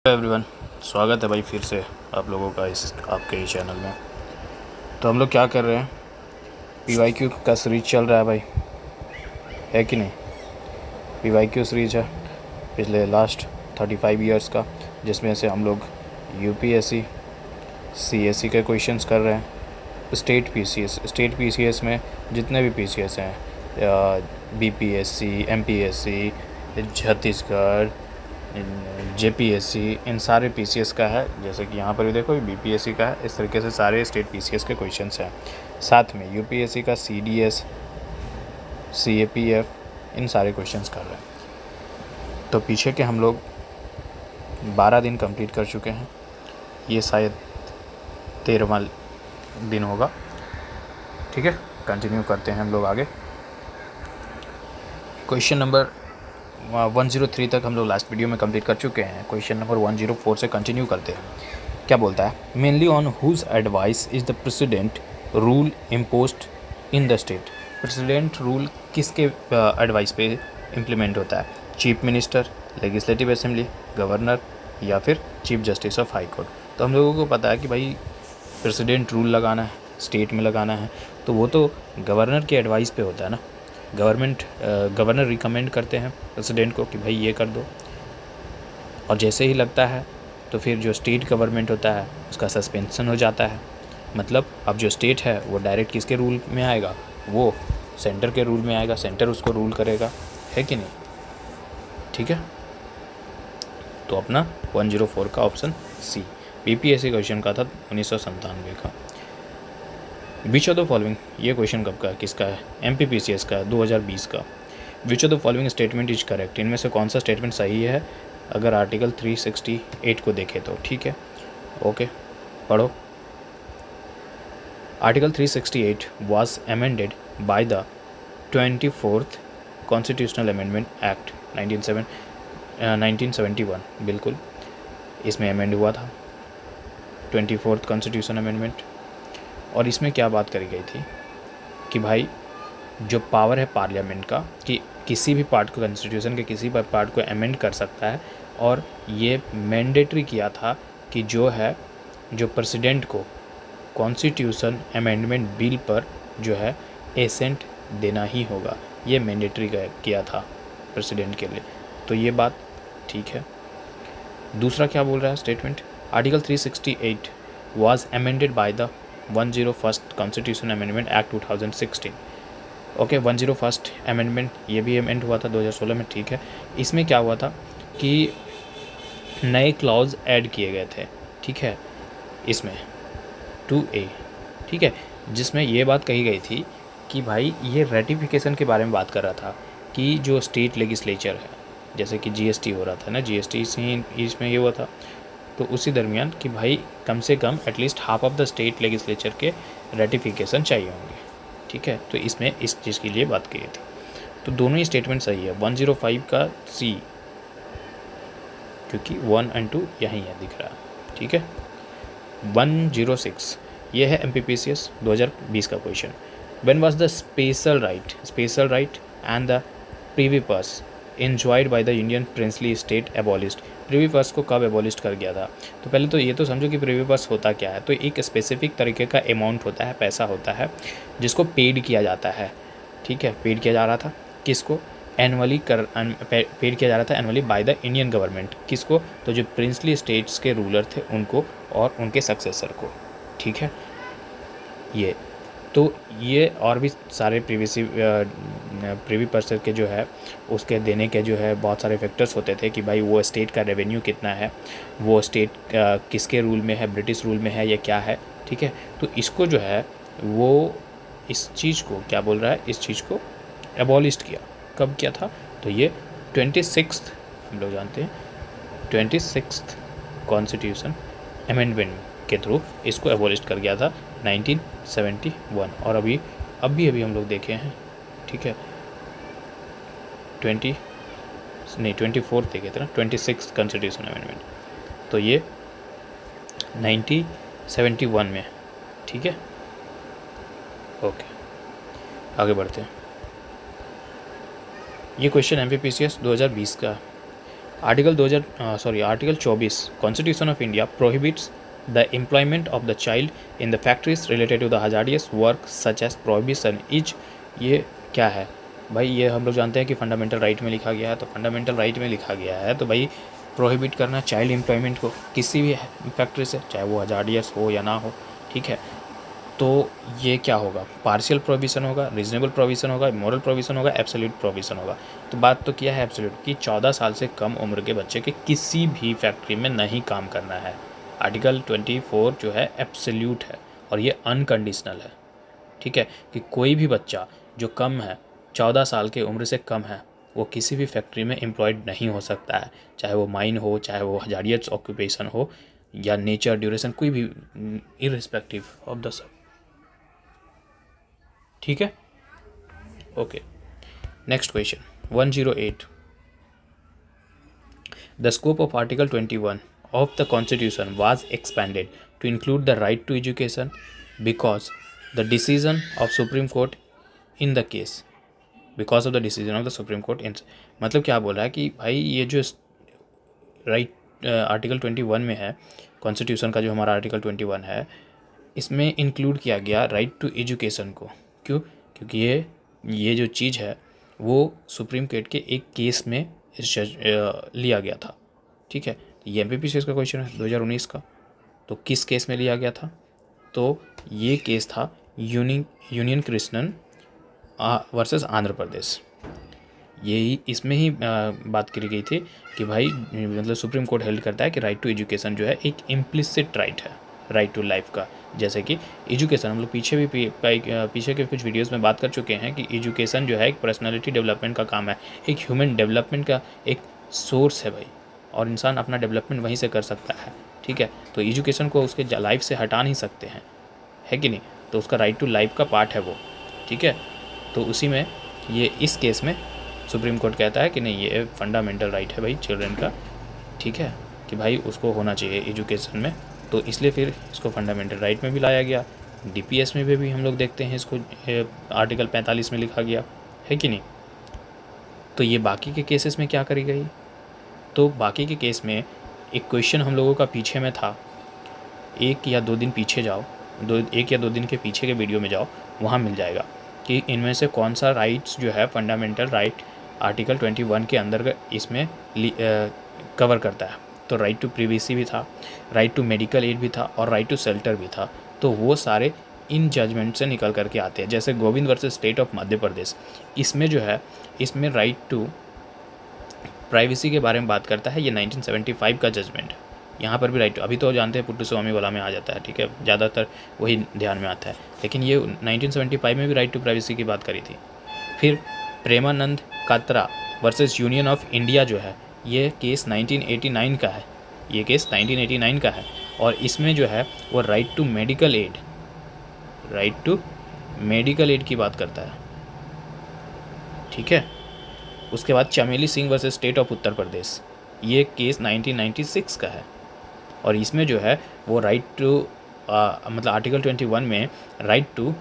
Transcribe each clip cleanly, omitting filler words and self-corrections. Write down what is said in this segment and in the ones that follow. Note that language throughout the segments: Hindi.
एवरीवन, स्वागत है भाई फिर से आप लोगों का इस आपके ही चैनल में। तो हम लोग क्या कर रहे हैं, PYQ का सीरीज चल रहा है भाई, है कि नहीं। PYQ सीरीज है पिछले लास्ट 35 इयर्स का, जिसमें से हम लोग UPSC CSE के क्वेश्चंस कर रहे हैं। स्टेट PCS में जितने भी PCS हैं, BPSC, MPSC, छत्तीसगढ़, JPSC, इन सारे PCS का है। जैसे कि यहाँ पर भी देखो BPSC का है। इस तरीके से सारे स्टेट PCS के क्वेश्चंस हैं। साथ में UPSC का CDS, CAPF, इन सारे क्वेश्चंस कर रहे हैं। तो पीछे के हम लोग 12 दिन कंप्लीट कर चुके हैं। ये शायद 13वां दिन होगा। ठीक है, कंटिन्यू करते हैं हम लोग आगे। क्वेश्चन नंबर 103 तक हम लोग लास्ट वीडियो में कंप्लीट कर चुके हैं। क्वेश्चन नंबर 104 से कंटिन्यू करते हैं। क्या बोलता है, mainly on whose advice is the president rule imposed in the state. President rule किसके एडवाइस पे इम्प्लीमेंट होता है? Chief minister, legislative assembly, governor या फिर chief justice of high court. तो हम लोगों को पता है कि भाई प्रेसिडेंट रूल लगाना है, स्टेट में लगाना है, तो वो तो गवर्नर के एडवाइस पे होता है ना। गवर्नर रिकमेंड करते हैं प्रेसिडेंट को कि भाई ये कर दो, और जैसे ही लगता है तो फिर जो स्टेट गवर्नमेंट होता है उसका सस्पेंशन हो जाता है। मतलब अब जो स्टेट है वो डायरेक्ट किसके रूल में आएगा? वो सेंटर के रूल में आएगा, सेंटर उसको रूल करेगा, है कि नहीं। ठीक है, तो अपना 104 का ऑप्शन सी BPSC क्वेश्चन का था 1997 का। विच ऑफ द फॉलोइंग, ये क्वेश्चन कब का है, किसका है? MPPCS का है, 2020 का। विच of the following statement is correct, इनमें से कौन सा स्टेटमेंट सही है अगर आर्टिकल 368 को देखें तो? ठीक है, ओके, पढ़ो। Article 368 was amended by the 24th constitutional amendment act 1971। बिल्कुल, इसमें अमेंड हुआ था 24th कॉन्स्टिट्यूशन अमेंडमेंट। और इसमें क्या बात करी गई थी कि भाई जो पावर है पार्लियामेंट का कि किसी भी पार्ट को, कॉन्स्टिट्यूशन के किसी भी पार्ट को अमेंड कर सकता है, और ये मैंडेटरी किया था कि जो प्रेसिडेंट को कॉन्स्टिट्यूशन अमेंडमेंट बिल पर जो है एसेंट देना ही होगा। ये मैंडेटरी किया था प्रेसिडेंट के लिए। तो ये बात ठीक है। दूसरा क्या बोल रहा है statement, article 368 was amended by the 101st constitution amendment act 2016। Okay, 101st amendment ये भी अमेंड हुआ था 2016 में। ठीक है, इसमें क्या हुआ था कि नए क्लॉज ऐड किए गए थे। ठीक है, इसमें 2A, ठीक है, जिसमें ये बात कही गई थी कि भाई ये रेटिफिकेशन के बारे में बात कर रहा था कि जो स्टेट लेजिस्लेचर है, जैसे कि GST हो रहा था ना, GST से इसमें ये हुआ था, तो उसी दरमियान कि भाई कम से कम at least half of the state legislature के रेटिफिकेशन चाहिए होंगे। ठीक है, तो इसमें इस चीज़ के लिए बात की गई थी। तो दोनों ही स्टेटमेंट सही है। 105 का C, क्योंकि 1 और 2 यहीं है, दिख रहा है। ठीक है, 106 ये है MPPCS 2020 का question. When was the special right and the Privi purse enjoyed by the Union princely state abolished। Privi purse को कब एबॉलिस्ट कर गया था? तो पहले तो ये तो समझो कि प्रीवी पर्स होता क्या है। तो एक स्पेसिफिक तरीके का अमाउंट होता है, पैसा होता है, जिसको पेड किया जाता है। ठीक है, पेड किया जा रहा था किसको? एनुअली पेड किया जा रहा था annually by the Indian government. किसको? तो जो प्रिंसली स्टेट्स के रूलर थे उनको और उनके सक्सेसर को। ठीक है, ये तो ये और भी सारे प्रीवी पर्सन के जो है उसके देने के जो है बहुत सारे फैक्टर्स होते थे कि भाई वो स्टेट का रेवेन्यू कितना है, वो स्टेट किसके रूल में है, ब्रिटिश रूल में है या क्या है। ठीक है, तो इसको जो है वो इस चीज़ को क्या बोल रहा है, इस चीज़ को एबॉलिस्ट किया। कब किया था? तो ये 26th, हम लोग जानते हैं 26th कॉन्स्टिट्यूशन अमेंडमेंट के थ्रू इसको एबॉलिस्ट कर गया था 1971। और अभी हम लोग देखे हैं। ठीक है, 24th देखे थे ना, 26th कॉन्स्टिट्यूशन अमेंडमेंट, तो ये 1971 में। ठीक है, ओके, आगे बढ़ते हैं। ये क्वेश्चन MPPCS 2020 का। Article 24 constitution of India prohibits the employment of the child in the factories related to the hazardous work such as prohibition is. ये क्या है भाई? ये हम लोग जानते हैं कि फंडामेंटल राइट में लिखा गया है, तो फंडामेंटल राइट में लिखा गया है तो भाई प्रोहिबिट करना चाइल्ड एम्प्लॉयमेंट को किसी भी फैक्ट्री से, चाहे वो हजार्डियस हो या ना हो, ठीक है। तो ये क्या होगा? पार्शियल प्रोविज़न होगा, रीजनेबल प्रोविज़न होगा, मॉरल प्रोविज़न होगा, एब्सोल्यूट प्रोविज़न होगा। तो बात तो क्या है एब्सोल्यूट कि 14 साल से कम उम्र के बच्चे के किसी भी फैक्ट्री में नहीं काम करना है। आर्टिकल 24 जो है एब्सोल्यूट है और ये अनकंडीशनल है, ठीक है, कि कोई भी बच्चा जो कम है 14 साल के उम्र से कम है वो किसी भी फैक्ट्री में एम्प्लॉयड नहीं हो सकता है, चाहे वो माइन हो, चाहे वो हजारियत ऑक्यूपेशन हो या नेचर ड्यूरेशन, कोई भी, इररिस्पेक्टिव ऑफ द सब, ठीक है। Okay, next question 108। The scope of article 21 of the constitution was expanded to include the right to education because the decision of supreme court in the case because of the decision of the supreme court in। मतलब क्या बोल रहा है कि भाई ये जो राइट आर्टिकल 21 में है, कॉन्स्टिट्यूशन का जो हमारा आर्टिकल 21 है, इसमें इंक्लूड किया गया राइट टू एजुकेशन को। क्यों? क्योंकि ये जो चीज़ है वो सुप्रीम कोर्ट के एक केस में लिया गया था, ठीक है। ये MPPCS का क्वेश्चन है 2019 का। तो किस केस में लिया गया था? तो ये केस था यूनियन कृष्णन वर्सेस आंध्र प्रदेश। यही इसमें ही बात करी गई थी कि भाई मतलब सुप्रीम कोर्ट हेल्ड करता है कि राइट टू एजुकेशन जो है एक इम्प्लिसिट राइट है राइट टू लाइफ का। जैसे कि एजुकेशन हम लोग पीछे के कुछ वीडियोस में बात कर चुके हैं कि एजुकेशन जो है एक पर्सनालिटी डेवलपमेंट का काम है, एक ह्यूमन डेवलपमेंट का एक सोर्स है भाई, और इंसान अपना डेवलपमेंट वहीं से कर सकता है, ठीक है। तो एजुकेशन को उसके लाइफ से हटा नहीं सकते हैं, है कि नहीं? तो उसका राइट टू लाइफ का पार्ट है वो, ठीक है। तो उसी में ये इस केस में सुप्रीम कोर्ट कहता है कि नहीं, ये फंडामेंटल राइट है भाई चिल्ड्रन का, ठीक है, कि भाई उसको होना चाहिए एजुकेशन में। तो इसलिए फिर इसको फंडामेंटल राइट में भी लाया गया। DPS में भी हम लोग देखते हैं इसको आर्टिकल 45 में लिखा गया, है कि नहीं? तो ये बाकी के केसेस में क्या करी गई? तो बाकी के केस में एक क्वेश्चन हम लोगों का पीछे में था, 1 या 2 दिन पीछे जाओ, 1 या 2 दिन के पीछे के वीडियो में जाओ, वहाँ मिल जाएगा कि इनमें से कौन सा राइट्स जो है फंडामेंटल राइट आर्टिकल 21 के अंदर इसमें कवर करता है। तो राइट टू प्रिवेसी भी था, राइट टू मेडिकल एड भी था और राइट टू शेल्टर भी था। तो वो सारे इन जजमेंट से निकल करके आते हैं। जैसे Govind versus state of Madhya Pradesh, इसमें जो है इसमें राइट टू प्राइवेसी के बारे में बात करता है। ये 1975 का जजमेंट है। यहाँ पर भी राइट, अभी तो जानते हैं पुट्टू स्वामी वाला में आ जाता है, ठीक है, ज़्यादातर वही ध्यान में आता है, लेकिन ये 1975 में भी राइट टू प्राइवेसी की बात करी थी। फिर Premanand Katra versus Union of India जो है, ये केस 1989 का है, ये केस 1989 का है, और इसमें जो है वो राइट टू मेडिकल एड की बात करता है, ठीक है। उसके बाद चमेली Singh versus state of Uttar Pradesh, ये केस 1996 का है, और इसमें जो है वो राइट टू मतलब आर्टिकल 21 में राइट टू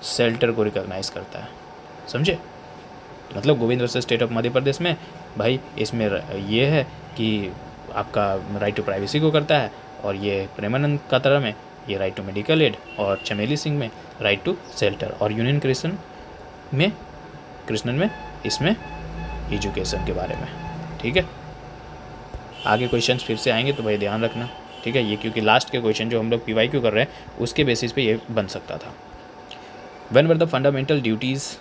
शेल्टर को रिकॉग्नाइज करता है, समझे? मतलब Govind versus state of Madhya Pradesh में भाई इसमें ये है कि आपका राइट टू प्राइवेसी को करता है, और ये प्रेमानंद कात्रा में ये राइट टू मेडिकल एड, और चमेली सिंह में राइट टू शेल्टर, और यूनियन कृष्णन में इसमें एजुकेशन के बारे में, ठीक है। आगे क्वेश्चंस फिर से आएंगे तो भाई ध्यान रखना, ठीक है। ये क्योंकि लास्ट के क्वेश्चन जो हम लोग PYQ कर रहे हैं उसके बेसिस पे ये बन सकता था। When were the fundamental duties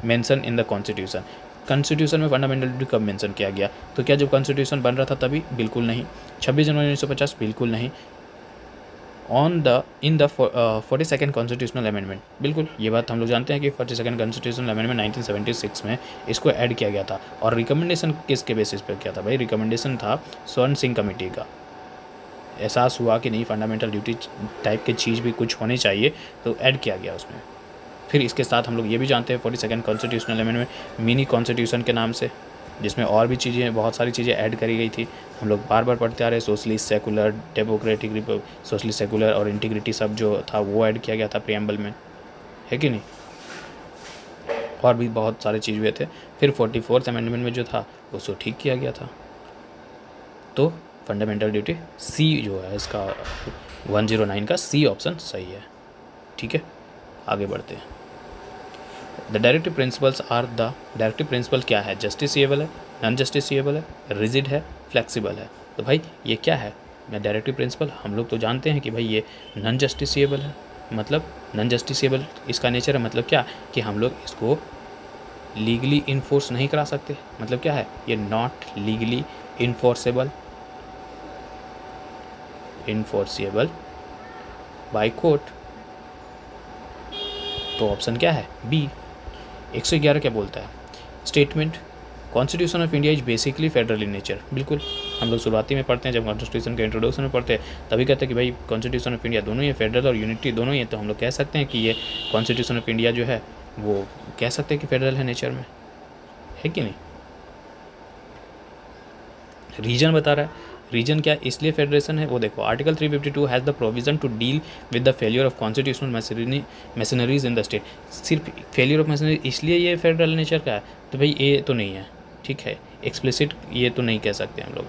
mention in the constitution, constitution में फंडामेंटल ड्यूटी कब मेंशन किया गया? तो क्या जब कॉन्स्टिट्यूशन बन रहा था तभी? बिल्कुल नहीं। 26 जनवरी 1950? बिल्कुल नहीं। In the 42nd constitutional amendment, बिल्कुल, ये बात हम लोग जानते हैं कि 42nd कॉन्स्टिट्यूशनल अमेंडमेंट 1976 में इसको ऐड किया गया था। और रिकमेंडेशन किसके बेसिस पे किया था भाई? रिकमेंडेशन था स्वर्ण सिंह कमेटी का। एहसास हुआ कि नहीं, फंडामेंटल ड्यूटी टाइप की चीज़ भी कुछ होनी चाहिए, तो ऐड किया गया उसमें। फिर इसके साथ हम लोग ये भी जानते हैं 42nd constitutional amendment mini constitution के नाम से, जिसमें और भी चीज़ें, बहुत सारी चीज़ें ऐड करी गई थी। हम लोग बार बार पढ़ते आ रहे, socialist, secular, democratic, socialist, secular और इंटीग्रिटी सब जो था वो ऐड किया गया था प्रियम्बल में, है कि नहीं? और भी बहुत सारे चीज़ हुए थे। फिर 44th अमेंडमेंट में जो था उसको ठीक किया गया था। तो फंडामेंटल ड्यूटी सी जो है इसका 109 का सी ऑप्शन सही है। ठीक है, आगे बढ़ते हैं। The directive principles are the directive principle क्या है? जस्टिसिएबल है, नॉन जस्टिसिएबल है, रिजिड है, फ्लेक्सिबल है। तो भाई ये क्या है? डायरेक्टिव प्रिंसिपल हम लोग तो जानते हैं कि भाई ये नॉन जस्टिसिएबल है। मतलब नॉन जस्टिसिएबल इसका नेचर है, मतलब क्या कि हम लोग इसको लीगली इन्फोर्स नहीं करा सकते। मतलब क्या है? ये not legally enforceable by court. तो ऑप्शन क्या है? बी। 111 क्या बोलता है? Statement constitution of India is basically federal in nature. बिल्कुल, हम लोग शुरुआती में पढ़ते हैं, जब कॉन्स्टिट्यूशन के इंट्रोडक्शन में पढ़ते हैं तभी कहते हैं कि भाई कॉन्स्टिट्यूशन ऑफ इंडिया दोनों ही फेडरल और यूनिटी दोनों ही है। तो हम लोग कह सकते हैं कि ये कॉन्स्टिट्यूशन ऑफ इंडिया जो है वो कह सकते हैं कि फेडरल है नेचर में, है कि नहीं? रीजन बता रहा है, रीजन क्या इसलिए फेडरेशन है वो देखो। Article 352 has the provision to deal with the failure of constitutional machineries in the state. सिर्फ फेलियर ऑफ मशीनरी इसलिए ये फेडरल नेचर का है। तो भाई ये तो नहीं है, ठीक है, एक्सप्लिसिट ये तो नहीं कह सकते हम लोग,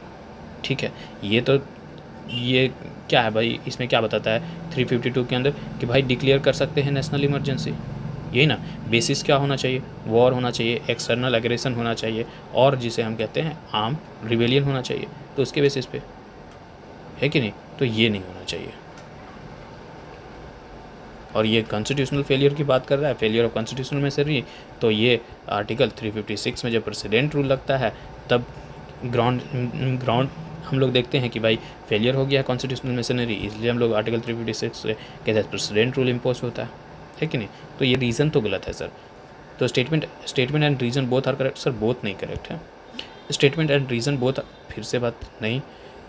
ठीक है। ये क्या है भाई, इसमें क्या बताता है 352 के अंदर कि भाई डिक्लेयर कर सकते हैं नेशनल इमरजेंसी, यही ना। बेसिस क्या होना चाहिए? वॉर होना चाहिए, एक्सटर्नल एग्रेशन होना चाहिए, और जिसे हम कहते हैं आर्म रिबेलियन होना चाहिए। तो उसके बेसिस पे है कि नहीं? तो ये नहीं होना चाहिए। और ये कॉन्स्टिट्यूशनल फेलियर की बात कर रहा है, फेलियर ऑफ कॉन्स्टिट्यूशनल मशीनरी। तो ये आर्टिकल 356 में जब प्रेसिडेंट रूल लगता है तब ग्राउंड हम लोग देखते हैं कि भाई फेलियर हो गया कॉन्स्टिट्यूशनल मशीनरी, इसलिए हम लोग आर्टिकल 356 से कहते हैं प्रेसिडेंट रूल इम्पोज होता है कि नहीं? तो ये रीज़न तो गलत है सर। तो statement and reason both are correct. Sir both नहीं करेक्ट है, स्टेटमेंट एंड रीज़न बोथ, फिर से बात नहीं।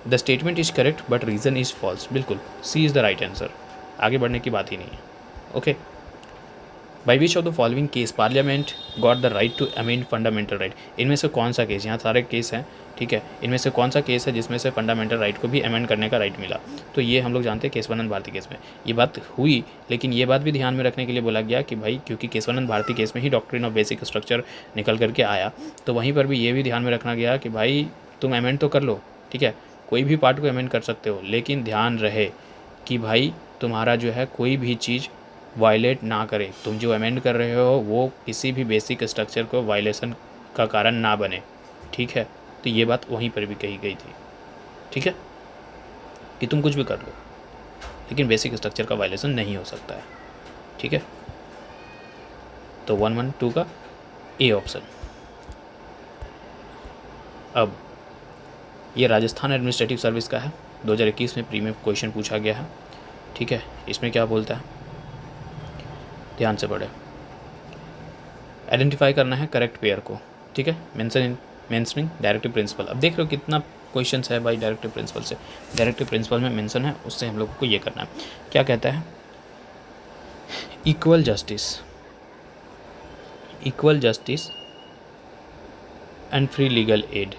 The statement is correct but reason is false. बिल्कुल, C is the right answer, आगे बढ़ने की बात ही नहीं है। Okay, by which of the following case parliament got the right to amend fundamental right. इनमें से कौन सा केस, यहाँ सारे केस हैं, ठीक है, इनमें से कौन सा केस है जिसमें से फंडामेंटल राइट को भी अमेंड करने का राइट मिला? तो ये हम लोग जानते हैं केशवानंद भारती केस में ये बात हुई। लेकिन ये बात भी ध्यान में रखने के लिए बोला गया कि भाई क्योंकि केशवानंद भारती केस में ही डॉक्ट्रिन ऑफ बेसिक स्ट्रक्चर निकल करके आया, तो वहीं पर भी ये भी ध्यान में रखना गया कि भाई तुम अमेंड तो कर लो, ठीक है, कोई भी पार्ट को अमेंड कर सकते हो, लेकिन ध्यान रहे कि भाई तुम्हारा जो है कोई भी चीज़ वायलेट ना करे। तुम जो अमेंड कर रहे हो वो किसी भी बेसिक स्ट्रक्चर को वायलेशन का कारण ना बने, ठीक है। तो ये बात वहीं पर भी कही गई थी, ठीक है, कि तुम कुछ भी कर लो लेकिन बेसिक स्ट्रक्चर का वायलेशन नहीं हो सकता है, ठीक है। तो 112 का ए ऑप्शन। अब ये राजस्थान एडमिनिस्ट्रेटिव सर्विस का है, 2021 में प्री में क्वेश्चन पूछा गया है, ठीक है। इसमें क्या बोलता है, ध्यान से पढ़े। आइडेंटिफाई करना है करेक्ट पेयर को, ठीक है, मेंशनिंग डायरेक्टिव प्रिंसिपल। अब देख रहे हो कितना क्वेश्चंस है भाई डायरेक्टिव प्रिंसिपल से। डायरेक्टिव प्रिंसिपल में मेंशन है, उससे हम लोगों को ये करना है। क्या कहता है? Equal justice and free legal aid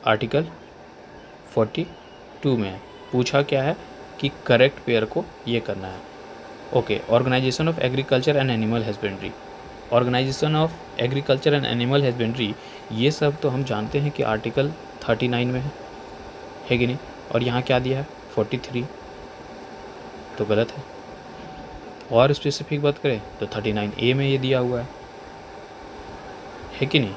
article 42 में है। पूछा क्या है कि करेक्ट पेयर को ये करना है। Okay, organisation of agriculture and animal husbandry, ये सब तो हम जानते हैं कि आर्टिकल 39 में है कि नहीं? और यहाँ क्या दिया है 43, तो गलत है। और स्पेसिफिक बात करें तो 39A में ये दिया हुआ है कि नहीं?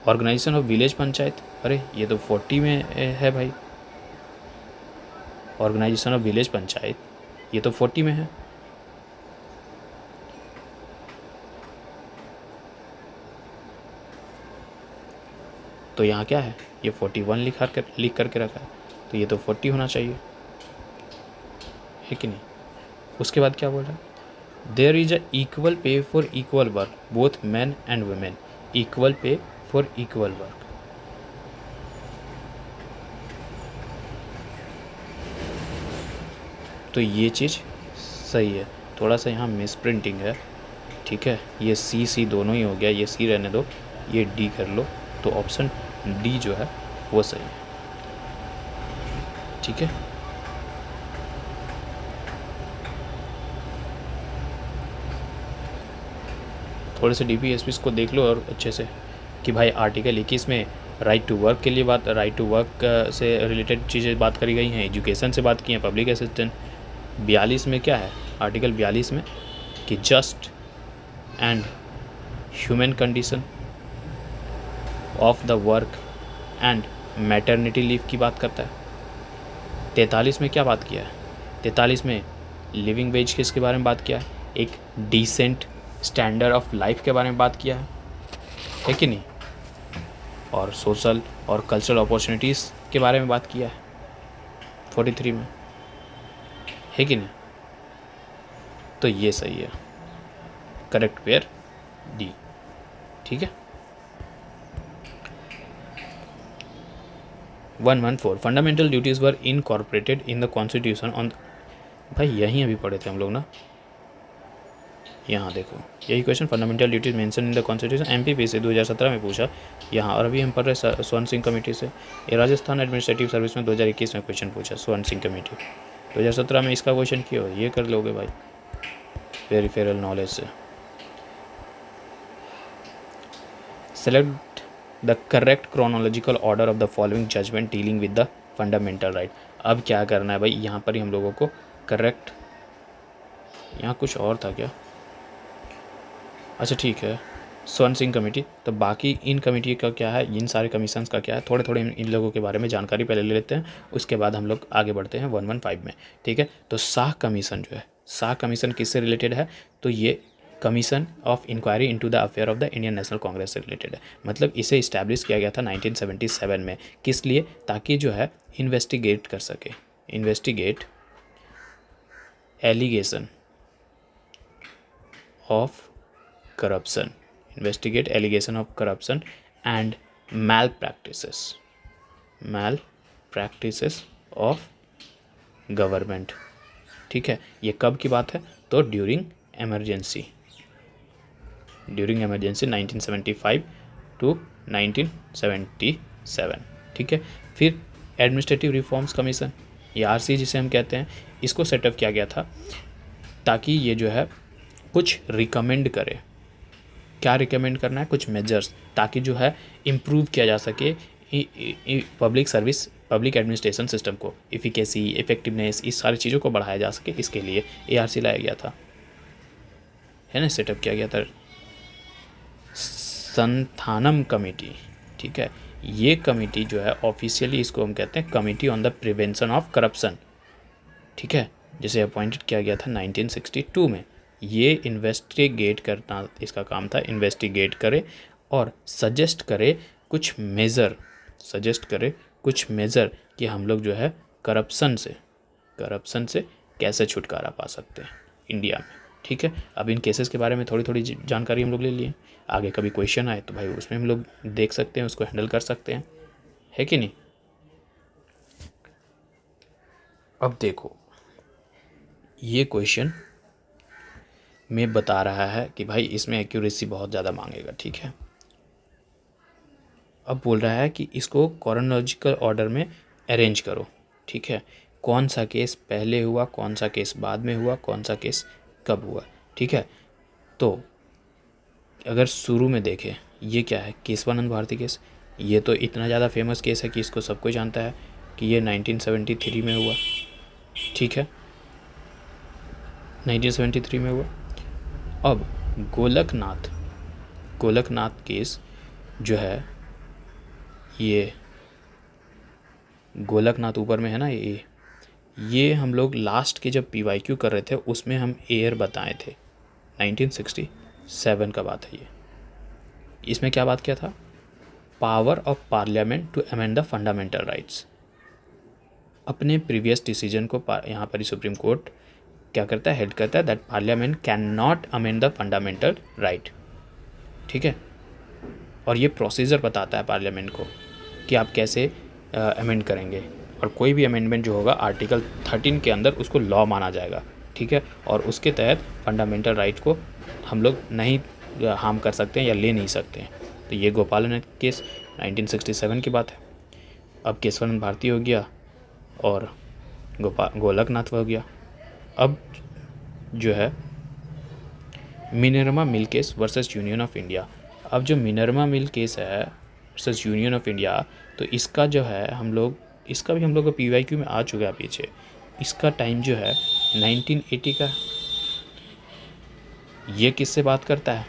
ऑर्गेनाइजेशन ऑफ विलेज पंचायत, अरे ये तो 40 में है भाई। ऑर्गेनाइजेशन ऑफ विलेज पंचायत ये तो 40 में है। तो यहाँ क्या है, ये 41 लिख करके रखा है, तो ये तो 40 होना चाहिए, है कि नहीं? उसके बाद क्या बोल रहा है? There is a equal pay for equal work both man and women. Equal pay for equal work, तो ये चीज़ सही है। थोड़ा सा यहाँ मिस प्रिंटिंग है, ठीक है। ये सी दोनों ही हो गया, ये सी रहने दो, ये डी कर लो। तो ऑप्शन डी जो है वो सही है, ठीक है। थोड़े से DPSPs को देख लो और अच्छे से कि भाई आर्टिकल 21 में राइट टू वर्क के लिए बात, राइट टू वर्क से रिलेटेड चीज़ें बात करी गई हैं, एजुकेशन से बात की हैं, पब्लिक असिस्टेंट। 42 में क्या है, आर्टिकल 42 में कि just and human condition of the work and maternity leave की बात करता है। 43 में क्या बात किया है, 43 में लिविंग वेज के इसके बारे में बात किया है, एक डिसेंट स्टैंडर्ड ऑफ लाइफ के बारे में बात किया है कि नहीं, और सोशल और कल्चरल अपॉर्चुनिटीज़ के बारे में बात किया है 43 में, है कि नहीं। तो ये सही है, करेक्ट पेयर डी, ठीक है। 114 fundamental duties were incorporated in the constitution on, भाई यहीं अभी पढ़े थे हम लोग ना, यहाँ देखो यही question, fundamental duties mention in the constitution, MPP से 2017 में पूछा यहाँ, और अभी हम पढ़ रहे स्वर्ण सिंह कमेटी से। ये राजस्थान एडमिनिस्ट्रेटिव सर्विस में 2021 में क्वेश्चन पूछा, स्वर्ण सिंह कमेटी 2017 में इसका क्वेश्चन क्यों, ये कर लोगे भाई पेरिफेरल नॉलेज से। Select the correct chronological order of the following judgement dealing with the fundamental right. अब क्या करना है भाई, यहाँ पर ही हम लोगों को करेक्ट, यहाँ कुछ और था क्या, अच्छा ठीक है, स्वर्ण सिंह कमेटी। तो बाकी इन कमेटी का क्या है, इन सारे कमीशंस का क्या है, थोड़े थोड़े इन लोगों के बारे में जानकारी पहले ले लेते हैं, उसके बाद हम लोग आगे बढ़ते हैं 115 में, ठीक है। तो शाह कमीशन जो है, शाह कमीशन किससे रिलेटेड है, तो ये commission of inquiry into the affair of the Indian National Congress से रिलेटेड है। मतलब इसे इस्टेब्लिश किया गया था 1977 में, किस लिए, ताकि जो है इन्वेस्टिगेट कर सके, investigate allegation of corruption, investigate allegation of corruption and malpractices of government, ठीक है। ये कब की बात है, तो ड्यूरिंग इमरजेंसी 1975 to 1977, ठीक है। फिर एडमिनिस्ट्रेटिव रिफॉर्म्स कमीशन, ये RC जिसे हम कहते हैं, इसको सेटअप किया गया था ताकि ये जो है कुछ रिकमेंड करे, क्या रिकमेंड करना है, कुछ मेजर्स, ताकि जो है इम्प्रूव किया जा सके public service, public administration system को, इफिकेसी, इफेक्टिवनेस, इस सारी चीज़ों को बढ़ाया जा सके, इसके लिए ARC लाया गया था, है ना, सेटअप किया गया था। संथानम कमेटी, ठीक है, ये कमेटी जो है ऑफिशियली इसको हम कहते हैं committee on the prevention of corruption, ठीक है, जिसे अपॉइंटेड किया गया था 1962 में। ये इन्वेस्टिगेट करना इसका काम था, इन्वेस्टिगेट करे और सजेस्ट करे कुछ मेज़र कि हम लोग जो है करप्शन से कैसे छुटकारा पा सकते हैं इंडिया में, ठीक है। अब इन केसेस के बारे में थोड़ी थोड़ी जानकारी हम लोग ले लिए, आगे कभी क्वेश्चन आए तो भाई उसमें हम लोग देख सकते हैं, उसको हैंडल कर सकते हैं, है कि नहीं। अब देखो ये क्वेश्चन में बता रहा है कि भाई इसमें एक्यूरेसी बहुत ज़्यादा मांगेगा, ठीक है। अब बोल रहा है कि इसको क्रोनोलॉजिकल ऑर्डर में अरेंज करो, ठीक है, कौन सा केस पहले हुआ, कौन सा केस बाद में हुआ, कौन सा केस कब हुआ, ठीक है। तो अगर शुरू में देखें, ये क्या है, केशवानंद भारती केस, ये तो इतना ज़्यादा फेमस केस है कि इसको सब कोई जानता है कि ये 1973 में हुआ, ठीक है, 1973 में हुआ। अब गोलकनाथ केस जो है, ये गोलकनाथ ऊपर में है ना, ये हम लोग लास्ट के जब PYQ कर रहे थे उसमें हम ईयर बताए थे, 1967 का बात है ये। इसमें क्या बात किया था, power of parliament to amend the fundamental rights. अपने प्रीवियस डिसीजन को यहाँ पर सुप्रीम कोर्ट क्या करता है, हेल्ड करता है that parliament can not amend the fundamental right, ठीक है। और ये प्रोसीजर बताता है पार्लियामेंट को कि आप कैसे अमेंड करेंगे, और कोई भी अमेंडमेंट जो होगा आर्टिकल 13 के अंदर उसको लॉ माना जाएगा, ठीक है। और उसके तहत फंडामेंटल राइट को हम लोग नहीं हार्म कर सकते हैं या ले नहीं सकते हैं। तो ये गोपालन केस 1967 की बात है। अब केशवानंद भारती हो गया और गोलकनाथ हो गया। अब जो है Minerva mill case versus Union of India. अब जो मिनर्वा मिल केस है वर्सेस यूनियन ऑफ इंडिया, तो इसका जो है इसका भी हम लोग का PYQ में आ चुका है पीछे। इसका टाइम जो है 1980 का। ये किससे बात करता है?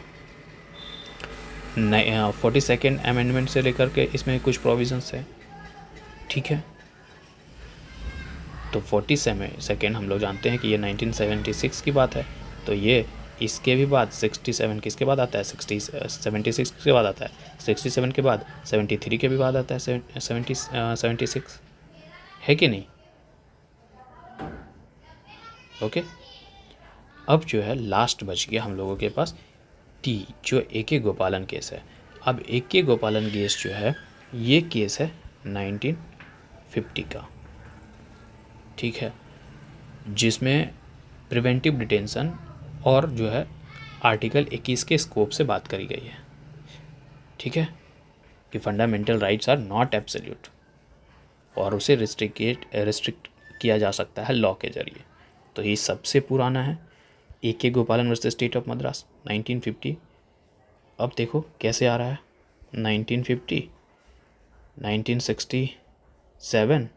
42nd अमेंडमेंट से लेकर के इसमें कुछ प्रोविजंस है, ठीक है। तो 42nd हम लोग जानते हैं कि ये 1976 की बात है, तो ये इसके भी बाद 67 किसके बाद आता है? 76 के बाद आता है, 67 के बाद 73 के भी बाद आता है 76, है कि नहीं? ओके। अब जो है लास्ट बच गया हम लोगों के पास जो AK गोपालन केस है। अब AK गोपालन केस जो है ये केस है 1950 का, ठीक है, जिसमें प्रिवेंटिव डिटेंशन और जो है आर्टिकल 21 के स्कोप से बात करी गई है, ठीक है, कि fundamental rights are not absolute और उसे रिस्ट्रिक्ट किया जा सकता है लॉ के जरिए। तो ये सबसे पुराना है AK गोपालन वर्सेस स्टेट ऑफ मद्रास 1950। अब देखो कैसे आ रहा है 1950, 1967,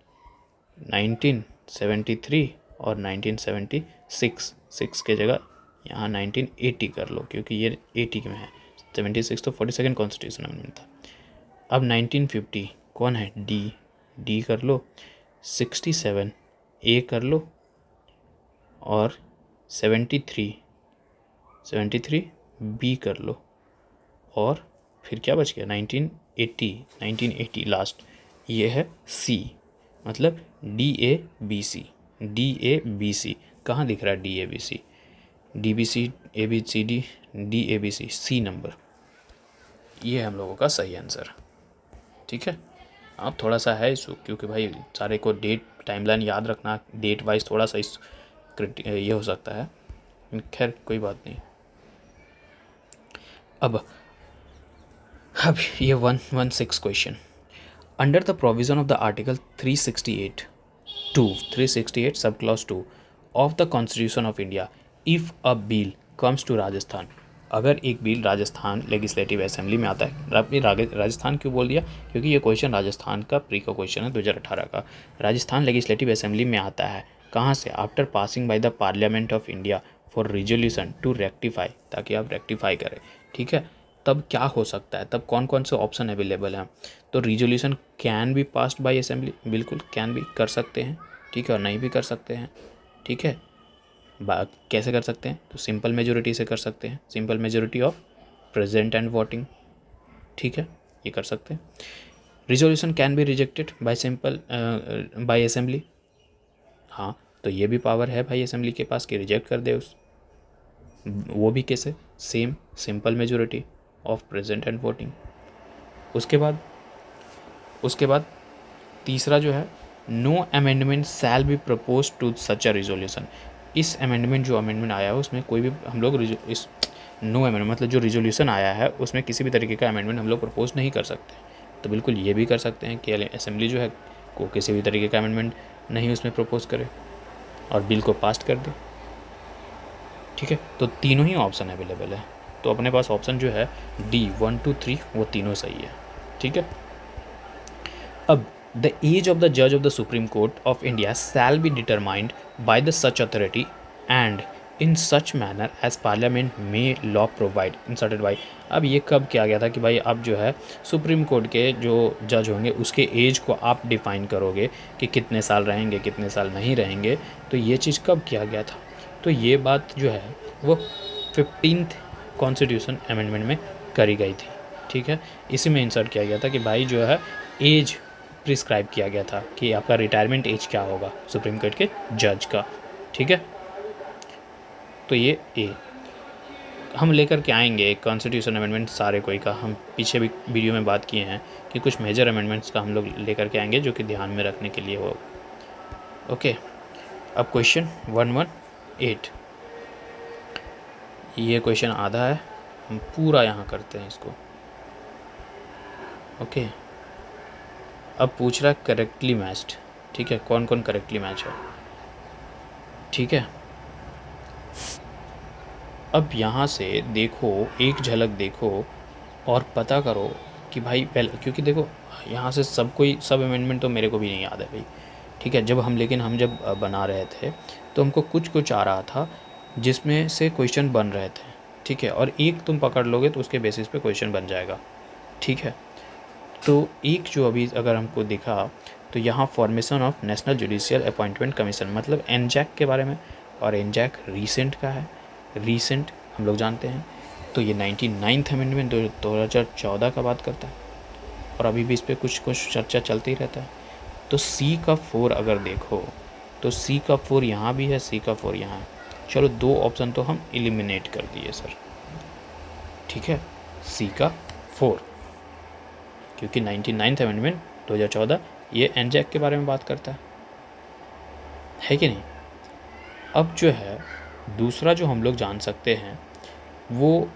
1973 और 1976। 6 के जगह यहाँ 1980 कर लो क्योंकि ये 80 में है। 76 तो 42nd कॉन्स्टिट्यूशन अमेंडमेंट था। अब 1950 कौन है? डी कर लो, 67 A कर लो और 73 B कर लो और फिर क्या बच गया? 1980 लास्ट, ये है C, मतलब DABC। कहाँ दिख रहा है DABC? DBC ABCD DABC C number, ये है हम लोगों का सही आंसर, ठीक है। अब थोड़ा सा है इशू क्योंकि भाई सारे को डेट टाइमलाइन याद रखना, डेट वाइज थोड़ा सा ये हो सकता है, खैर कोई बात नहीं। अब ये 116 question. Under the provision of the article 368 sub clause 2 of the constitution of India, if a bill comes to Rajasthan, अगर एक बिल राजस्थान लेजिस्लेटिव असेंबली में आता है। राजस्थान क्यों बोल दिया? क्योंकि ये क्वेश्चन राजस्थान का प्री का क्वेश्चन है 2018 का। राजस्थान लेजिस्लेटिव असेंबली में आता है कहाँ से? After passing by the parliament of India for resolution to rectify, ताकि आप रेक्टिफाई करें, ठीक है। तब क्या हो सकता है? तब कौन कौन से ऑप्शन अवेलेबल हैं? तो resolution can be passed by assembly, बिल्कुल कैन भी कर सकते हैं, ठीक है, और नहीं भी कर सकते हैं, ठीक है। कैसे कर सकते हैं? तो सिंपल मेजोरिटी से कर सकते हैं, simple majority of present and voting, ठीक है, ये कर सकते हैं। Resolution can be rejected by assembly, हाँ, तो ये भी पावर है भाई असेंबली के पास कि रिजेक्ट कर दे वो भी कैसे? Same simple majority of present and voting. उसके बाद तीसरा जो है, no amendment shall be propose to such a resolution. इस अमेंडमेंट आया है उसमें कोई भी हम लोग इस नो अमेंडमेंट मतलब जो रिजोल्यूशन आया है उसमें किसी भी तरीके का अमेंडमेंट हम लोग प्रपोज नहीं कर सकते। तो बिल्कुल ये भी कर सकते हैं कि असेंबली जो है को किसी भी तरीके का अमेंडमेंट नहीं उसमें प्रपोज करे और बिल को पास कर दे, ठीक है। तो तीनों ही ऑप्शन अवेलेबल है, तो अपने पास ऑप्शन जो है D 1, 2, 3 वो तीनों सही है, ठीक है। अब द एज ऑफ द जज of the supreme court of India shall be determined by the such authority and in such manner as parliament may law provide inserted by. अब ये कब किया गया था कि भाई अब जो है सुप्रीम कोर्ट के जो जज होंगे उसके एज को आप डिफाइन करोगे कि कितने साल रहेंगे कितने साल नहीं रहेंगे। तो ये चीज़ कब किया गया था? तो ये बात जो है वो 15th कॉन्स्टिट्यूशन अमेंडमेंट में करी गई थी, ठीक है। इसी में इंसर्ट किया गया था कि भाई जो है एज प्रिस्क्राइब किया गया था कि आपका रिटायरमेंट एज क्या होगा सुप्रीम कोर्ट के जज का, ठीक है। तो ये हम लेकर के आएंगे कॉन्स्टिट्यूशन अमेंडमेंट सारे कोई का, हम पीछे भी वीडियो में बात किए हैं कि कुछ मेजर अमेंडमेंट्स का हम लोग लेकर के आएंगे जो कि ध्यान में रखने के लिए हो। ओके, अब क्वेश्चन 118, ये क्वेश्चन आधा है, हम पूरा यहाँ करते हैं इसको। ओके, अब पूछ रहा है करेक्टली मैच्ड, ठीक है, कौन कौन करेक्टली मैच है, ठीक है। अब यहाँ से देखो, एक झलक देखो और पता करो कि भाई पहले, क्योंकि देखो यहाँ से सब अमेंडमेंट तो मेरे को भी नहीं याद है भाई, ठीक है। लेकिन हम जब बना रहे थे तो हमको कुछ आ रहा था जिसमें से क्वेश्चन बन रहे थे, ठीक है। और एक तुम पकड़ लोगे तो उसके बेसिस पे क्वेश्चन बन जाएगा, ठीक है। तो एक जो अभी अगर हमको दिखा तो यहाँ formation of national judicial appointment commission, मतलब एनजैक के बारे में, और एनजैक रीसेंट का है, रीसेंट हम लोग जानते हैं। तो ये 99th अमेंडमेंट 2014 का बात करता है, और अभी भी इस पर कुछ चर्चा चलती रहता है। तो सी का 4 अगर देखो तो सी का 4 यहाँ भी है, सी का 4 यहाँ है। चलो 2 ऑप्शन तो हम एलिमिनेट कर दिए सर, ठीक है, सी का 4, क्योंकि 99th अमेंडमेंट 2014 ये एनजैक के बारे में बात करता है कि नहीं। अब जो है दूसरा जो हम लोग जान सकते हैं वो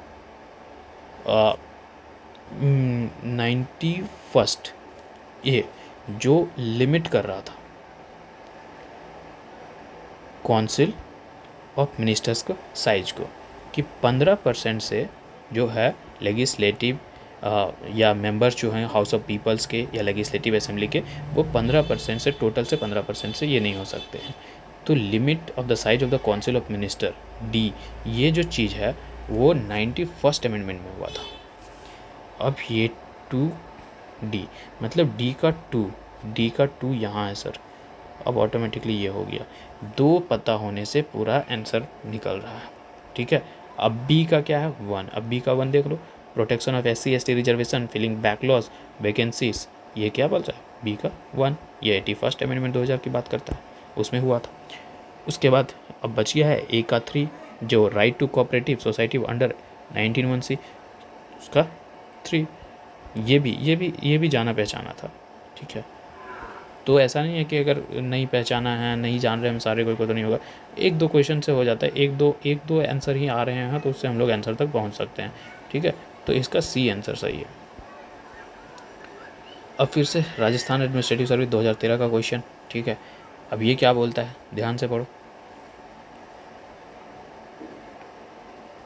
91st ये जो लिमिट कर रहा था काउंसिल ऑफ मिनिस्टर्स को साइज को, कि 15% से जो है लेजिस्लेटिव या मेंबर्स जो हैं हाउस ऑफ पीपल्स के या लेजिस्लेटिव असेंबली के, वो 15% से टोटल से 15% से ये नहीं हो सकते हैं। तो limit of the size of the council of minister D, ये जो चीज़ है वो 91st अमेंडमेंट में हुआ था। अब ये 2D, मतलब डी का 2 यहाँ है सर। अब ऑटोमेटिकली ये हो गया, 2 पता होने से पूरा आंसर निकल रहा है, ठीक है। अब बी का क्या है 1, अब बी का 1 देख लो, protection of SC/ST reservation, filling backlogs, vacancies, ये क्या बोल रहा है बी का 1, ये 81st अमेंडमेंट 2000 की बात करता है, उसमें हुआ था। उसके बाद अब बच गया है ए का 3, जो right to cooperative society under 19(1)(c), उसका 3, ये भी जाना पहचाना था, ठीक है। तो ऐसा नहीं है कि अगर नहीं पहचाना है, नहीं जान रहे हम सारे कोई को तो नहीं होगा, 1-2 क्वेश्चन से हो जाता है, एक दो आंसर ही आ रहे हैं तो उससे हम लोग आंसर तक पहुंच सकते हैं, ठीक है। तो इसका सी आंसर सही है। अब फिर से राजस्थान एडमिनिस्ट्रेटिव सर्विस 2013 का क्वेश्चन, ठीक है। अब ये क्या बोलता है, ध्यान से पढ़ो।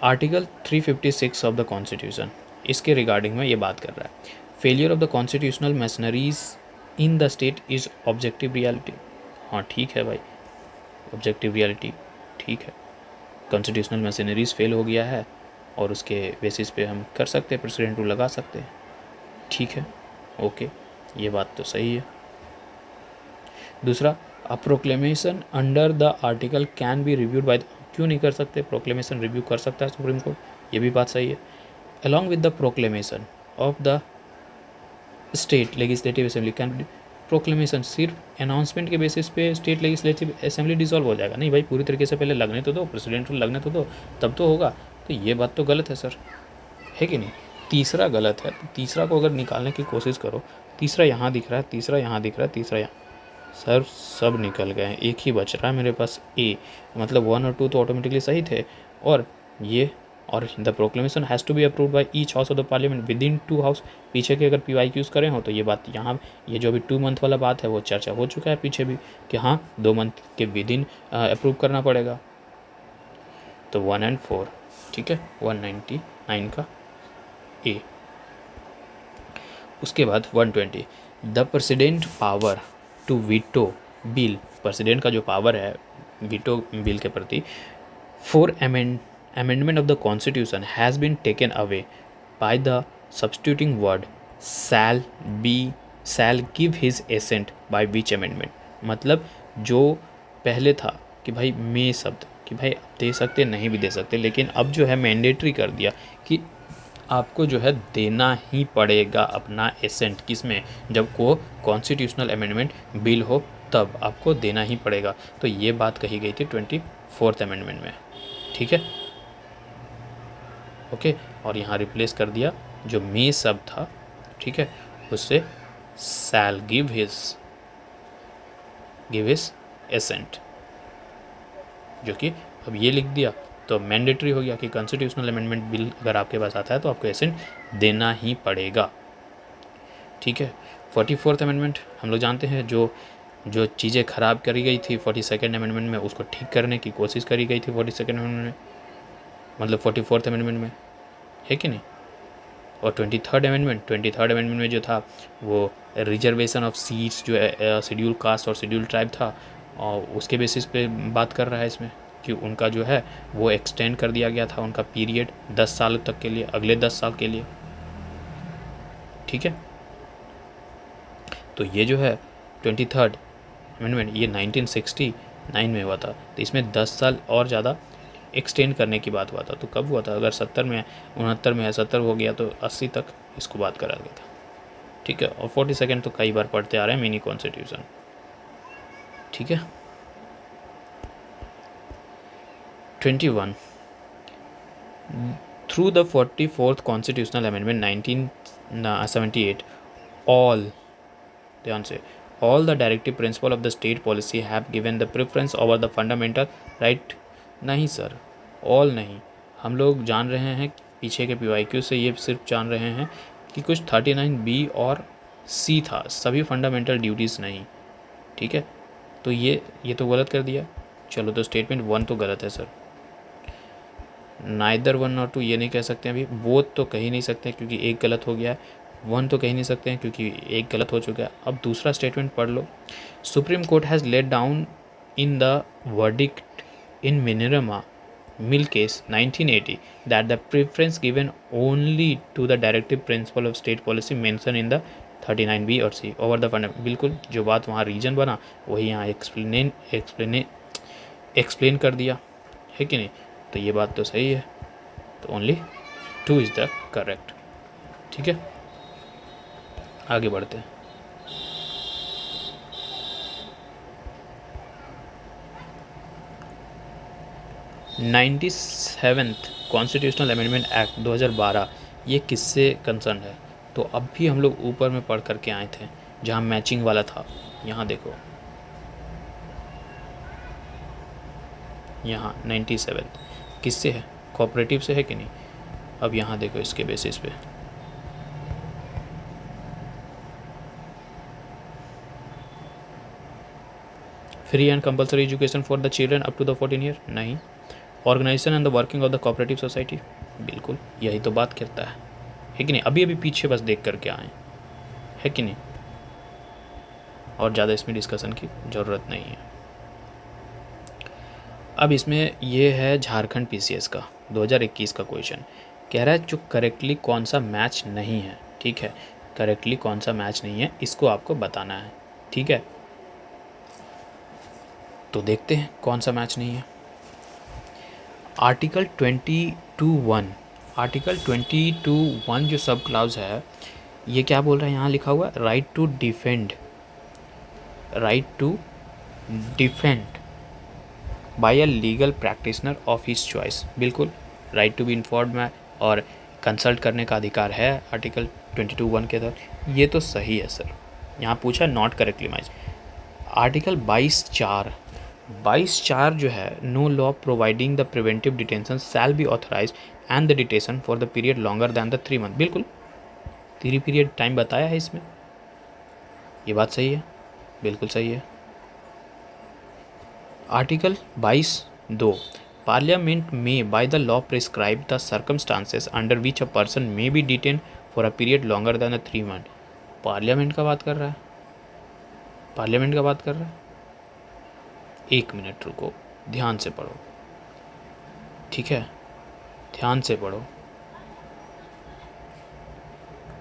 आर्टिकल 356 ऑफ द कॉन्स्टिट्यूशन, इसके रिगार्डिंग में ये बात कर रहा है, failure of the constitutional machineries in the state is objective reality. हाँ ठीक है भाई, ऑब्जेक्टिव रियलिटी ठीक है, कॉन्स्टिट्यूशनल मशीनरीज फेल हो गया है और उसके बेसिस पे हम कर सकते हैं, प्रेसिडेंट रूल लगा सकते हैं, ठीक है, ओके, ये बात तो सही है। दूसरा, a proclamation under the article can be reviewed by, क्यों नहीं कर सकते, प्रोक्लेमेशन रिव्यू कर सकता है सुप्रीम कोर्ट, ये भी बात सही है। Along with the proclamation of the state legislative assembly can, proclamation सिर्फ अनाउंसमेंट के बेसिस पे स्टेट लेजिस्लेटिव असेंबली डिसॉल्व हो जाएगा, नहीं भाई, पूरी तरीके से पहले लगने तो दो, प्रेसिडेंट रूल लगने तो दो, तब तो होगा। तो ये बात तो गलत है सर, है कि नहीं। तीसरा गलत है, तो तीसरा को अगर निकालने की कोशिश करो, तीसरा यहाँ दिख रहा है, तीसरा यहाँ दिख रहा है, तीसरा यहाँ, सर सब निकल गए हैं, एक ही बच रहा है मेरे पास ए, मतलब 1 और 2 तो ऑटोमेटिकली सही थे, और ये, और the proclamation has to be approved by each house of the parliament within 2 house. पीछे के अगर PYQs करें हो तो ये बात यहाँ, ये जो अभी 2 मंथ वाला बात है वो चर्चा हो चुका है पीछे भी, कि हाँ 2 मंथ के विद इन अप्रूव करना पड़ेगा। तो 1 और 4, ठीक है, 199 का ए। उसके बाद 120, the president power to veto bill, president का जो पावर है वीटो बिल के प्रति, for amendment of the constitution has been taken away by the substituting word shall give his assent by which amendment, मतलब जो पहले था कि भाई मे शब्द, कि भाई आप दे सकते नहीं भी दे सकते, लेकिन अब जो है मैंडेटरी कर दिया कि आपको जो है देना ही पड़ेगा अपना एसेंट, किसमें, जब को कॉन्स्टिट्यूशनल अमेंडमेंट बिल हो तब आपको देना ही पड़ेगा। तो ये बात कही गई थी 24th अमेंडमेंट में, ठीक है, ओके। और यहाँ रिप्लेस कर दिया जो मे शब्द था, ठीक है, उससे शैल गिव हिज एसेंट, जो कि अब ये लिख दिया तो मैंडेटरी हो गया कि कॉन्स्टिट्यूशनल अमेंडमेंट बिल अगर आपके पास आता है तो आपको एसेंट देना ही पड़ेगा, ठीक है। 44th अमेंडमेंट हम लोग जानते हैं, जो चीज़ें ख़राब करी गई थी 42nd अमेंडमेंट में, उसको ठीक करने की कोशिश करी गई थी 42nd अमेंडमेंट में, मतलब 44th अमेंडमेंट में, है कि नहीं। और 23rd अमेंडमेंट में जो था वो रिजर्वेशन ऑफ सीट्स जो है शेड्यूल कास्ट और शेड्यूल ट्राइब था, और उसके बेसिस पे बात कर रहा है इसमें कि उनका जो है वो एक्सटेंड कर दिया गया था, उनका पीरियड 10 साल तक के लिए, अगले 10 साल के लिए, ठीक है। तो ये जो है 23rd अमेंडमेंट ये 1969 में हुआ था, तो इसमें 10 साल और ज़्यादा एक्सटेंड करने की बात हुआ था। तो कब हुआ था, अगर 70 में 69 में है, 70 हो गया तो 80 तक इसको बात करा गया था, ठीक है। और 42nd तो कई बार पढ़ते आ रहे हैं, मिनी कॉन्स्टिट्यूशन, ठीक है। 21 through the 44th constitutional amendment 1978 all, ध्यान से, all the directive principle of the state policy have given the preference over the fundamental right। नहीं सर, all नहीं, हम लोग जान रहे हैं पीछे के PYQ से, ये सिर्फ जान रहे हैं कि कुछ 39B और C था, सभी फंडामेंटल ड्यूटीज़ नहीं, ठीक है। तो ये तो गलत कर दिया। चलो तो स्टेटमेंट 1 तो गलत है सर, नाइदर 1 और 2 ये नहीं कह सकते अभी, बोथ तो कह ही नहीं सकते क्योंकि एक गलत हो गया है, 1 तो कह ही नहीं सकते हैं क्योंकि एक गलत हो चुका है। अब दूसरा स्टेटमेंट पढ़ लो, Supreme Court has laid down in the verdict in Minerva mill case 1980 that the preference given only to the directive principle of state policy mention in the 39B और C ओवर द फंड। बिल्कुल जो बात वहाँ रीजन बना वही यहाँ एक्सप्लेन कर दिया, है कि नहीं। तो ये बात तो सही है, तो ओनली 2 इज़ द करेक्ट, ठीक है। आगे बढ़ते हैं। 97th कॉन्स्टिट्यूशनल अमेंडमेंट एक्ट 2012 ये किससे कंसर्न है, तो अब भी हम लोग ऊपर में पढ़ करके आए थे जहाँ मैचिंग वाला था। यहाँ देखो, यहाँ 97 किससे है, कोऑपरेटिव से है कि नहीं। अब यहाँ देखो इसके बेसिस पे free and compulsory education for the children up to the 14 year, नहीं। Organisation and the working of the cooperative society, बिल्कुल यही तो बात करता है कि नहीं। अभी पीछे बस देख करके आए, है कि नहीं, और ज़्यादा इसमें डिस्कशन की ज़रूरत नहीं है। अब इसमें ये है झारखंड PCS का 2021 का क्वेश्चन, कह रहा है जो करेक्टली कौन सा मैच नहीं है, ठीक है, करेक्टली कौन सा मैच नहीं है इसको आपको बताना है, ठीक है। तो देखते हैं कौन सा मैच नहीं है। आर्टिकल 22(1) जो सब क्लाउज है ये क्या बोल रहा है, यहाँ लिखा हुआ right to defend by a legal practitioner of his choice. बिल्कुल, राइट टू बी इन्फॉर्म्ड में और कंसल्ट करने का अधिकार है आर्टिकल 22(1) के तहत, ये तो सही है सर। यहाँ पूछा नॉट करेक्टली मैच। आर्टिकल 22(4) जो है, no law providing the preventive detention shall be authorise and the detention for the period longer than the 3 month. बिल्कुल 3 पीरियड टाइम बताया है इसमें, ये बात सही है, बिल्कुल सही है। आर्टिकल 22(2) पार्लियामेंट में by the law prescribe the circumstances under which a person may be detain for a period longer than 3 month. Parliament का बात कर रहा है, पार्लियामेंट का बात कर रहा है। 1 मिनट रुको, ध्यान से पढ़ो, ठीक है, ध्यान से पढ़ो।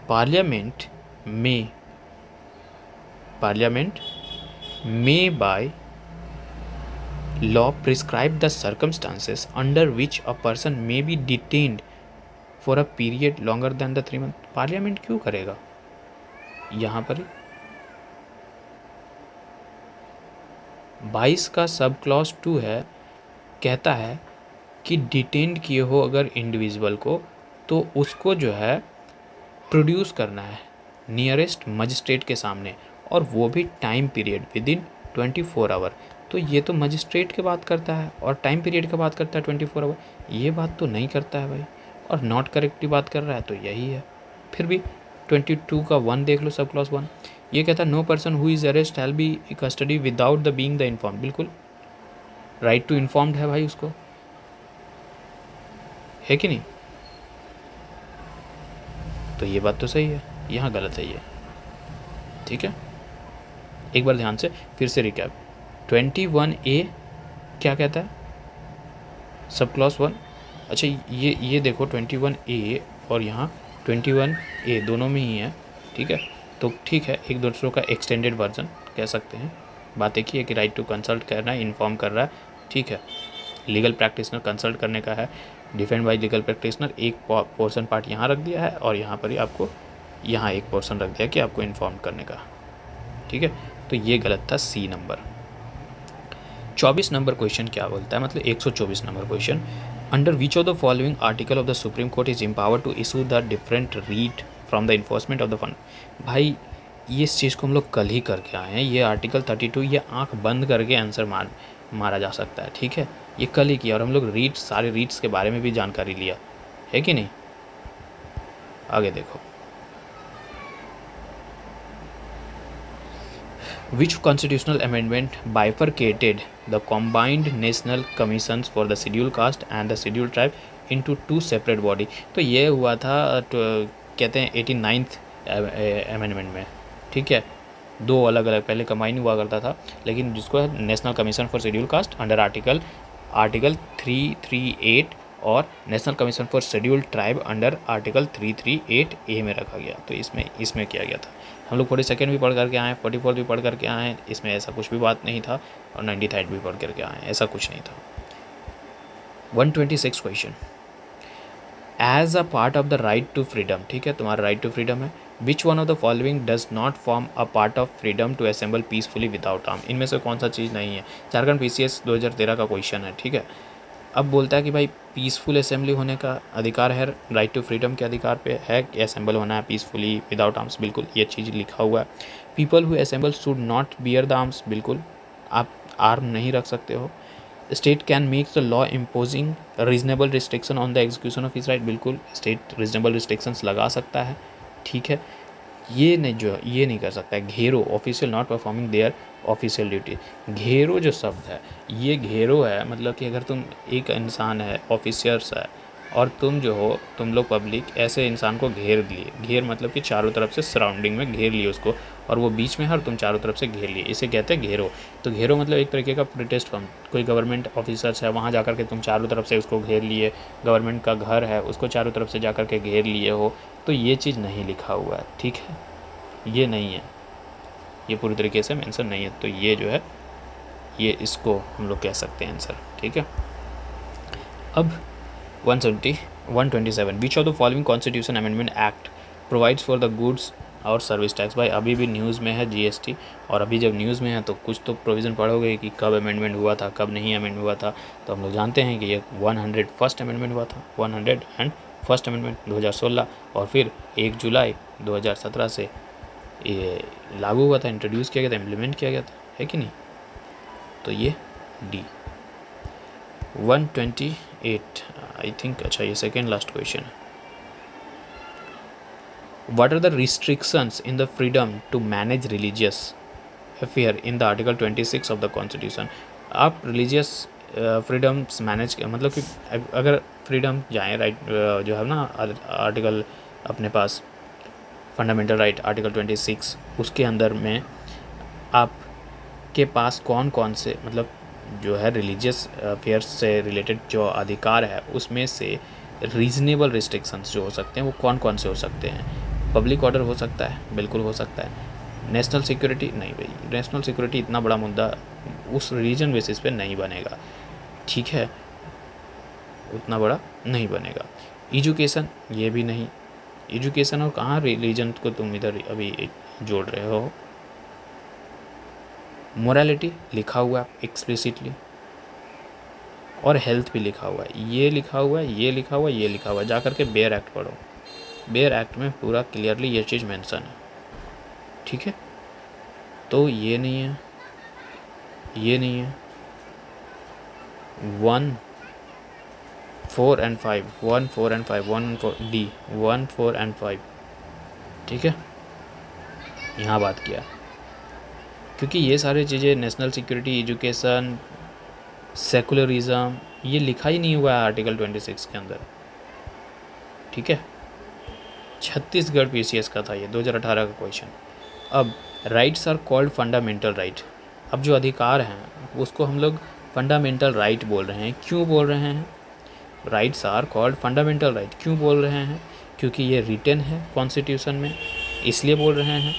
पार्लियामेंट में by law prescribe the circumstances under which a person may be detained for a period longer than the 3 month. Parliament क्यों करेगा यहाँ पर? 22 का सब क्लॉज 2 है, कहता है कि डिटेंड किए हो अगर इंडिविजुअल को तो उसको जो है प्रोड्यूस करना है नियरेस्ट मजिस्ट्रेट के सामने, और वो भी time period within 24 hour. तो ये तो मजिस्ट्रेट की बात करता है और टाइम पीरियड की बात करता है 24 आवर, ये बात तो नहीं करता है भाई। और नॉट करेक्ट की बात कर रहा है तो यही है। फिर भी 22 का 1 देख लो, सब क्लॉज 1, ये कहता है no person who is arrest shall be custody without the being the inform. बिल्कुल राइट टू इन्फॉर्म्ड है भाई उसको, है कि नहीं? तो ये बात तो सही है, यहाँ गलत है ये, ठीक है। एक बार ध्यान से फिर से रिकैप। 21A क्या कहता है? Sub clause 1। अच्छा ये देखो 21A और यहाँ 21A दोनों में ही है, ठीक है। तो ठीक है, एक दूसरों का एक्सटेंडेड वर्जन कह सकते हैं। बात एक ही है कि राइट टू कंसल्ट करना है, इन्फॉर्म कर रहा है, ठीक है। लीगल प्रैक्टिशनर कंसल्ट करने का है, डिफेंड बाय लीगल प्रैक्टिशनर, एक पोर्शन पार्ट यहाँ रख दिया है और यहाँ पर ही आपको यहाँ एक पोर्शन रख दिया कि आपको इन्फॉर्म करने का, ठीक है। तो ये गलत था, सी नंबर। 24 नंबर क्वेश्चन क्या बोलता है, मतलब 124 number question, under which of the following article of the supreme court is empowered to issue the different writ from the enforcement of the fund. भाई ये इस चीज़ को हम लोग कल ही करके आए हैं, ये आर्टिकल 32 ये आंख बंद करके आंसर मारा जा सकता है, ठीक है। ये कल ही किया और हम लोग सारे रीड्स के बारे में भी जानकारी लिया है कि नहीं। आगे देखो, which constitutional amendment bifurcated the combined national commissions for the scheduled caste and the scheduled tribe into two separate body। तो ये हुआ था कहते हैं 89th अमेंडमेंट में, ठीक है। दो अलग अलग पहले कंबाइन हुआ करता था, लेकिन जिसको है national commission for schedule caste under article 338 और national commission for scheduled tribe under article 338A में रखा गया। तो इसमें किया गया था। हम लोग 42 भी पढ़ करके आए, 44 भी पढ़ करके आए, इसमें ऐसा कुछ भी बात नहीं था, और 93 भी पढ़ करके आए, ऐसा कुछ नहीं था। 126 question, as a part of the right to freedom, ठीक है, तुम्हारा राइट टू फ्रीडम है, which one of the following does not form a part of freedom to assemble peacefully without arm. इनमें से कौन सा चीज़ नहीं है? झारखंड PCS 2013 का क्वेश्चन है, ठीक है। अब बोलता है कि भाई पीसफुल असेंबली होने का अधिकार है, राइट टू फ्रीडम के अधिकार पे है कि असेंबल होना है पीसफुली विदाउट आर्म्स, बिल्कुल ये चीज़ लिखा हुआ है। People who assemble should not bear the arms, बिल्कुल आप आर्म नहीं रख सकते हो। State can make the law imposing reasonable restriction on the execution of his right, बिल्कुल स्टेट रीजनेबल रिस्ट्रिक्शंस लगा सकता है, ठीक है। ये नहीं कर सकता है। Gherao, official not performing their official duty, gherao जो शब्द है ये घेरो है, मतलब कि अगर तुम एक इंसान है, ऑफिसर्स है, और तुम जो हो, तुम लोग पब्लिक ऐसे इंसान को घेर लिए, घेर मतलब कि चारों तरफ से सराउंडिंग में घेर लिए उसको, और वो बीच में है और तुम चारों तरफ से घेर लिए, इसे कहते हैं घेरो। तो घेरो मतलब एक तरीके का प्रोटेस्ट फॉर्म, कोई गवर्नमेंट ऑफिसर्स है, वहाँ जाकर के तुम चारों तरफ से उसको घेर लिए, गवर्नमेंट का घर है उसको चारों तरफ से जाकर के घेर लिए हो, तो ये चीज़ नहीं लिखा हुआ है, ठीक है, ये नहीं है, ये पूरी तरीके से मेंशन नहीं है। तो ये जो है ये इसको हम लोग कह सकते हैं आंसर, ठीक है। अब 127, विच of the following constitution amendment act provides for the goods और सर्विस टैक्स। भाई अभी भी न्यूज़ में है GST, और अभी जब न्यूज़ में है तो कुछ तो प्रोविज़न पढ़ोगे कि कब अमेंडमेंट हुआ था, कब नहीं अमेंड हुआ था। तो हम लोग जानते हैं कि ये 101st अमेंडमेंट हुआ था, 101st अमेंडमेंट 2016, और फिर 1 जुलाई 2017 से ये लागू हुआ था, इंट्रोड्यूस किया गया था, इम्प्लीमेंट किया गया था, है कि नहीं। तो ये D। 128 आई थिंक, अच्छा ये सेकेंड लास्ट क्वेश्चन है। What are the restrictions in the freedom to manage religious affair in the article 26 of the constitution। आप रिलीजियस फ्रीडम्स मैनेज, मतलब कि अगर फ्रीडम जाएँ राइट जो है ना आर्टिकल अपने पास फंडामेंटल राइट आर्टिकल 26, उसके अंदर में आपके पास कौन कौन से, मतलब जो है रिलीजियस अफेयर्स से रिलेटेड जो अधिकार है उसमें से रीजनेबल रिस्ट्रिक्शंस जो हो सकते हैं वो कौन कौन से हो सकते हैं। पब्लिक ऑर्डर हो सकता है, बिल्कुल हो सकता है। नेशनल सिक्योरिटी नहीं, भाई नेशनल सिक्योरिटी इतना बड़ा मुद्दा उस रीजन बेसिस पे नहीं बनेगा, ठीक है, उतना बड़ा नहीं बनेगा। एजुकेशन ये भी नहीं, एजुकेशन और कहाँ रिलीजन को तुम इधर अभी जोड़ रहे हो। मोरालिटी लिखा हुआ है एक्सप्लिसिटली, और हेल्थ भी लिखा हुआ है, ये लिखा हुआ है, ये लिखा हुआ है, ये लिखा हुआ है। जा कर के बेयर एक्ट पढ़ो, बेयर एक्ट में पूरा क्लियरली ये चीज़ मेंशन है, ठीक है। तो ये नहीं है, ये नहीं है। 1, 4 and 5, 1, 4 and 5, 1 and 4 D, 1, 4 and 5, ठीक है, यहाँ बात किया। क्योंकि ये सारी चीज़ें नेशनल सिक्योरिटी, एजुकेशन, सेकुलरिज्म, ये लिखा ही नहीं हुआ है आर्टिकल 26 के अंदर, ठीक है, छत्तीसगढ़ PCS का था ये, 2018 का क्वेश्चन। अब rights are called fundamental right. अब जो अधिकार हैं उसको हम लोग फंडामेंटल राइट बोल रहे हैं। क्यों बोल रहे हैं? Rights are called fundamental right क्यों बोल रहे हैं? क्योंकि ये रिटन है कॉन्स्टिट्यूशन में, इसलिए बोल रहे हैं।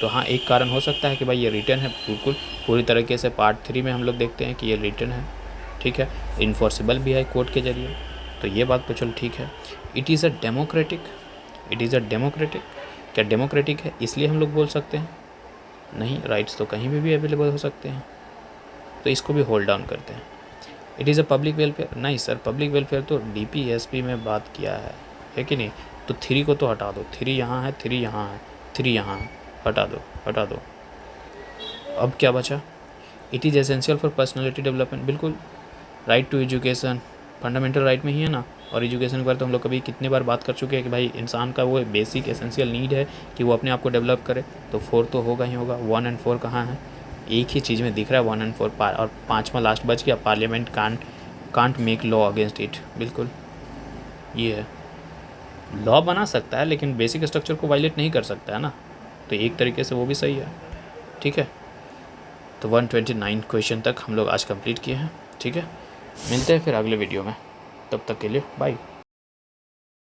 तो हाँ, एक कारण हो सकता है कि भाई ये रिटन है, बिल्कुल पूरी तरीके से पार्ट 3 में हम लोग देखते हैं कि ये रिटन है, ठीक है, इन्फोर्सेबल भी है कोर्ट के जरिए। तो ये बात तो चलो ठीक है। इट इज़ अ डेमोक्रेटिक, क्या डेमोक्रेटिक है इसलिए हम लोग बोल सकते हैं? नहीं, राइट्स तो कहीं भी अवेलेबल हो सकते हैं, तो इसको भी होल्ड डाउन करते हैं। It is a public welfare, नहीं सर, पब्लिक वेलफेयर तो DPSP में बात किया है कि नहीं? तो 3 को तो हटा दो, 3 यहाँ है, 3 यहाँ है, 3 यहाँ है, हटा दो। अब क्या बचा? It is essential for personality development, बिल्कुल। Right to education fundamental right में ही है ना। और एजुकेशन के बारे तो हम लोग कभी कितनी बार बात कर चुके हैं कि भाई इंसान का वो बेसिक एसेंशियल नीड है कि वो अपने आप को डेवलप करे। तो 4 तो होगा ही होगा। 1 और 4 कहाँ है? एक ही चीज़ में दिख रहा है 1 और 4, और 5वां लास्ट बच गया, parliament can't make law against it. बिल्कुल ये है, लॉ बना सकता है लेकिन बेसिक स्ट्रक्चर को वायलेट नहीं कर सकता है ना। तो एक तरीके से वो भी सही है, ठीक है। तो 129 क्वेश्चन तक हम लोग आज कंप्लीट किए हैं, ठीक है। मिलते हैं फिर अगले वीडियो में, तब तक के लिए बाय।